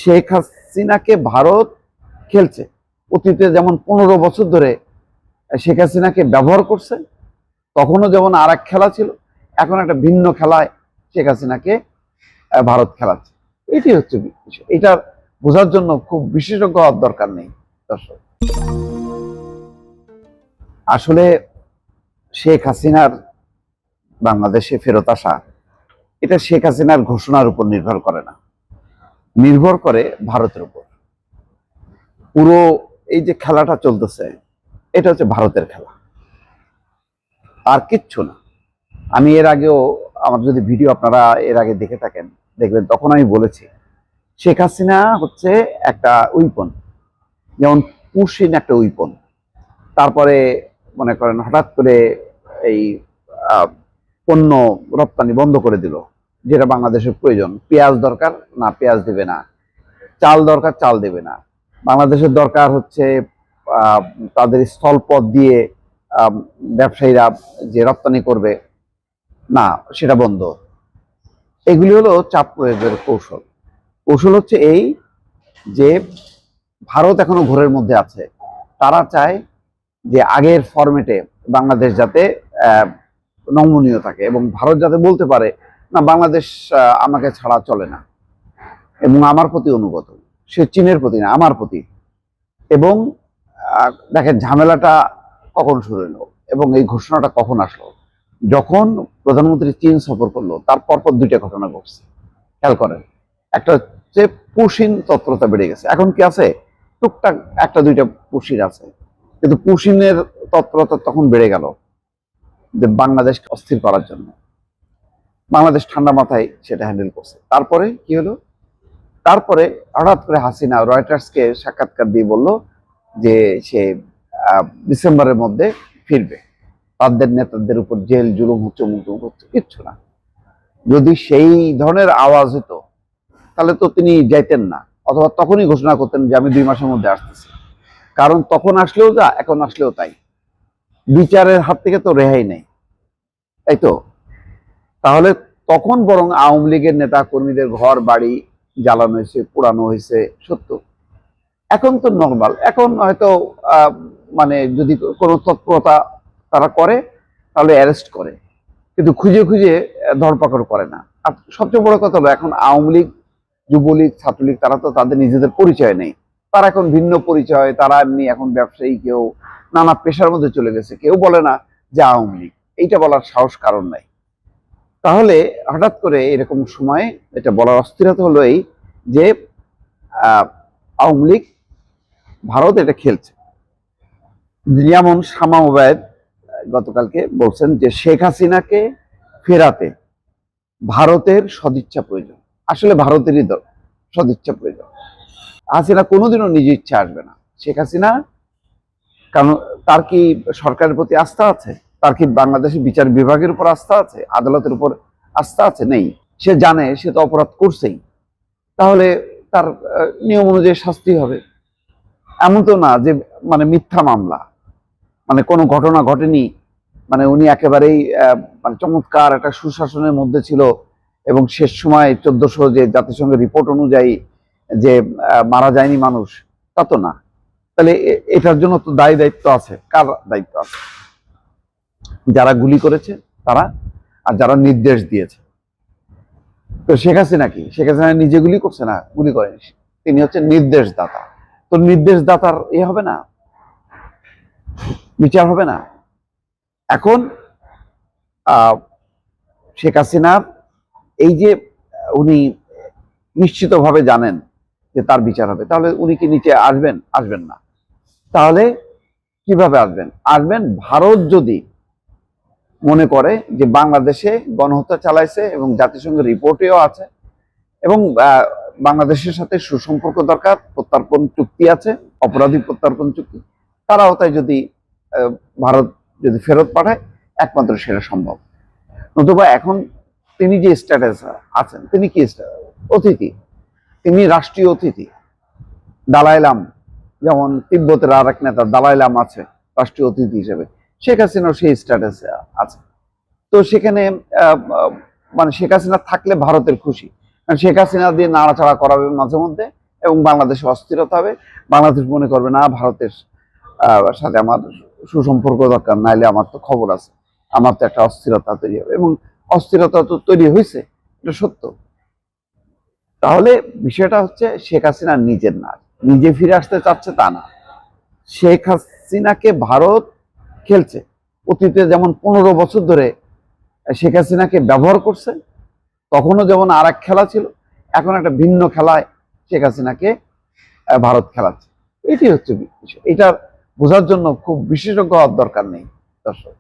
শেখ হাসিনাকে ভারত খেলছে। অতীতে যেমন 15 বছর ধরে শেখ হাসিনাকে ব্যবহার করছে, তখনও যেমন আর এক খেলা ছিল, এখন একটা ভিন্ন খেলায় শেখ হাসিনাকে ভারত খেলাচ্ছে। এটি হচ্ছে বিষয়। এটা বোঝার জন্য খুব বিশেষজ্ঞ হওয়ার দরকার নেই দর্শক। আসলে শেখ হাসিনার বাংলাদেশে ফেরত আসা, এটা শেখ হাসিনার ঘোষণার উপর নির্ভর করে না, নির্ভর করে ভারতের উপর। পুরো এই যে খেলাটা চলতেছে, এটা হচ্ছে ভারতের খেলা, আর কিচ্ছু না। আমি এর আগেও, আমার যদি ভিডিও আপনারা এর আগে দেখে থাকেন দেখবেন, তখন আমি বলেছি শেখ হাসিনা হচ্ছে একটা উইপন, যেমন পুশিন একটা উইপন। তারপরে মনে করেন হঠাৎ করে এই পণ্য রপ্তানি বন্ধ করে দিল, যেটা বাংলাদেশের প্রয়োজন। পেঁয়াজ দরকার, না পেঁয়াজ দেবে না। চাল দরকার, চাল দেবে না। বাংলাদেশের দরকার হচ্ছে তাদের স্থলপথ দিয়ে ব্যবসায়ীরা যে রপ্তানি করবে, না, সেটা বন্ধ। এগুলি হলো চাপ প্রয়োগের কৌশল। কৌশল হচ্ছে এই যে ভারত এখনো ঘোরের মধ্যে আছে। তারা চায় যে আগের ফরম্যাটে বাংলাদেশ যাতে নমনীয় থাকে, এবং ভারত যাতে বলতে পারে না, বাংলাদেশ আমাকে ছাড়া চলে না, এবং আমার প্রতি অনুগত, সে চীনের প্রতি না, আমার প্রতি। এবং দেখেন ঝামেলাটা কখন শুরু হলো এবং এই ঘোষণাটা কখন আসলো। যখন প্রধানমন্ত্রী চীন সফর করলো, তার পরপর দুইটা ঘটনা ঘটছে, খেয়াল করেন। একটা হচ্ছে পুশিন তৎপরতা বেড়ে গেছে। এখন কি আছে? টুকটাক একটা দুইটা পুশিন আছে, কিন্তু পুশিনের তৎপরতা তখন বেড়ে গেল যে বাংলাদেশকে অস্থির করার জন্য। বাংলাদেশ ঠান্ডা মাথায় সেটা হ্যান্ডেল করছে। তারপরে কি হলো? তারপরে হঠাৎ করে হাসিনা রয়টার্সকে সাক্ষাৎকার দিয়ে বলল যে সে ডিসেম্বরের মধ্যে ফিরবে। তাদের নেতাদের উপর জেল জুলুম হচ্ছে, মুলুম হচ্ছে, কিচ্ছু না। যদি সেই ধরনের আওয়াজ হতো তাহলে তো তিনি যাইতেন না, অথবা তখনই ঘোষণা করতেন যে আমি 2 মাসের মধ্যে আসতেছি। কারণ তখন আসলেও যা, এখন আসলেও তাই। বিচারের হাত থেকে তো রেহাই নেই, তাই তো? তাহলে তখন বরং আওয়ামী লীগের নেতা কর্মীদের ঘর বাড়ি জ্বালানো হয়েছে, পোড়ানো হয়েছে, সত্য। এখন তো নর্মাল, এখন হয়তো মানে যদি কোনো তৎপরতা তারা করে তাহলে অ্যারেস্ট করে, কিন্তু খুঁজে খুঁজে ধরপাকড় করে না। আর সবচেয়ে বড় কথা হলো, এখন আওয়ামী লীগ, যুবলীগ, ছাত্রলীগ, তারা তো তাদের নিজেদের পরিচয় নেই। তারা এখন ভিন্ন পরিচয়, তারা এমনি এখন ব্যবসায়ী, কেউ নানা পেশার মধ্যে চলে গেছে। কেউ বলে না যে আওয়ামী লীগ, এইটা বলার সাহস কারণ নাই। তাহলে হঠাৎ করে এরকম সময়ে এটা বলার অস্থিরতা হলো এই যে আওয়ামী লীগ, ভারত এটা খেলছে। যেমন শামা ওবায়েদ গতকালকে বলছেন যে শেখ হাসিনাকে ফেরাতে ভারতের সদিচ্ছা প্রয়োজন। আসলে ভারতেরই সদিচ্ছা প্রয়োজন। হাসিনা কোনোদিনও নিজ ইচ্ছা আসবে না। শেখ হাসিনা, কারণ তার কি সরকারের প্রতি আস্থা আছে? তার কি বাংলাদেশের বিচার বিভাগের উপর আস্থা আছে? আদালতের উপর আস্থা আছে? নেই। সে জানে সে তো অপরাধ করছেই, তাহলে তার নিয়ম অনুযায়ী শাস্তি হবে। এমন তো না যে মানে মিথ্যা মামলা, মানে কোনো ঘটনা ঘটেনি, মানে উনি একেবারেই মানে চমৎকার একটা সুশাসনের মধ্যে ছিল, এবং শেষ সময় 1400 যে জাতিসংঘের রিপোর্ট অনুযায়ী যে মারা যায়নি মানুষ, তা তো না। তাহলে এটার জন্য তো দায়ী দায়িত্ব আছে। কার দায়িত্ব আছে? যারা গুলি করেছে তারা, আর যারা নির্দেশ দিয়েছে। তো শেখ হাসিনা কি? শেখ হাসিনা নিজে গুলি করছে না, গুলি করেনি, তিনি হচ্ছে নির্দেশদাতা। তো নির্দেশদাতার হবে না, বিচার হবে না? এখন শেখ হাসিনার এই যে উনি নিশ্চিতভাবে জানেন যে তার বিচার হবে, তাহলে উনি কি নিচে আসবেন? আসবেন না। তাহলে কিভাবে আসবেন? আসবেন ভারত যদি মনে করে যে বাংলাদেশে গণহত্যা চালাইছে এবং জাতিসংঘের রিপোর্টেও আছে, এবং বাংলাদেশের সাথে সুসম্পর্ক দরকার, প্রত্যর্পণ চুক্তি আছে, অপরাধী প্রত্যর্পণ চুক্তি, তারাও তাই যদি ভারত যদি ফেরত পাঠায়, একমাত্র সেটা সম্ভব। নতুবা এখন তিনি যে স্ট্যাটাস আছেন, তিনি কি অতিথি, তিনি রাষ্ট্রীয় অতিথি। দালাই লাম, যেমন তিব্বতের আর এক নেতা দালাই লাম আছে রাষ্ট্রীয় অতিথি হিসেবে, শেখ হাসিনাও সেই স্ট্যাটাসে আছে। তো সেখানে মানে শেখ হাসিনা থাকলে ভারতের খুশি, কারণ শেখ হাসিনা দিয়ে নাড়াচাড়া করাবে মাঝে মধ্যে, এবং বাংলাদেশে অস্থিরতা হবে। বাংলাদেশ মনে করবে না ভারতের সাথে আমার সুসম্পর্ক দরকার, নাইলে আমার তো খবর আছে, আমার তো একটা অস্থিরতা তৈরি হবে, এবং অস্থিরতা তো তৈরি হয়েছে, এটা সত্য। তাহলে বিষয়টা হচ্ছে শেখ হাসিনা নিজের না, নিজে ফিরে আসতে চাচ্ছে তা না, শেখ হাসিনাকে ভারত খেলছে। অতীতে যেমন 15 বছর ধরে শেখ হাসিনাকে ব্যবহার করছে, তখনও যেমন আর এক খেলা ছিল, এখন একটা ভিন্ন খেলায় শেখ হাসিনাকে ভারত খেলাচ্ছে। এটি হচ্ছে বিষয়। এটা বোঝার জন্য খুব বিশেষজ্ঞ হওয়ার দরকার নেই দর্শক।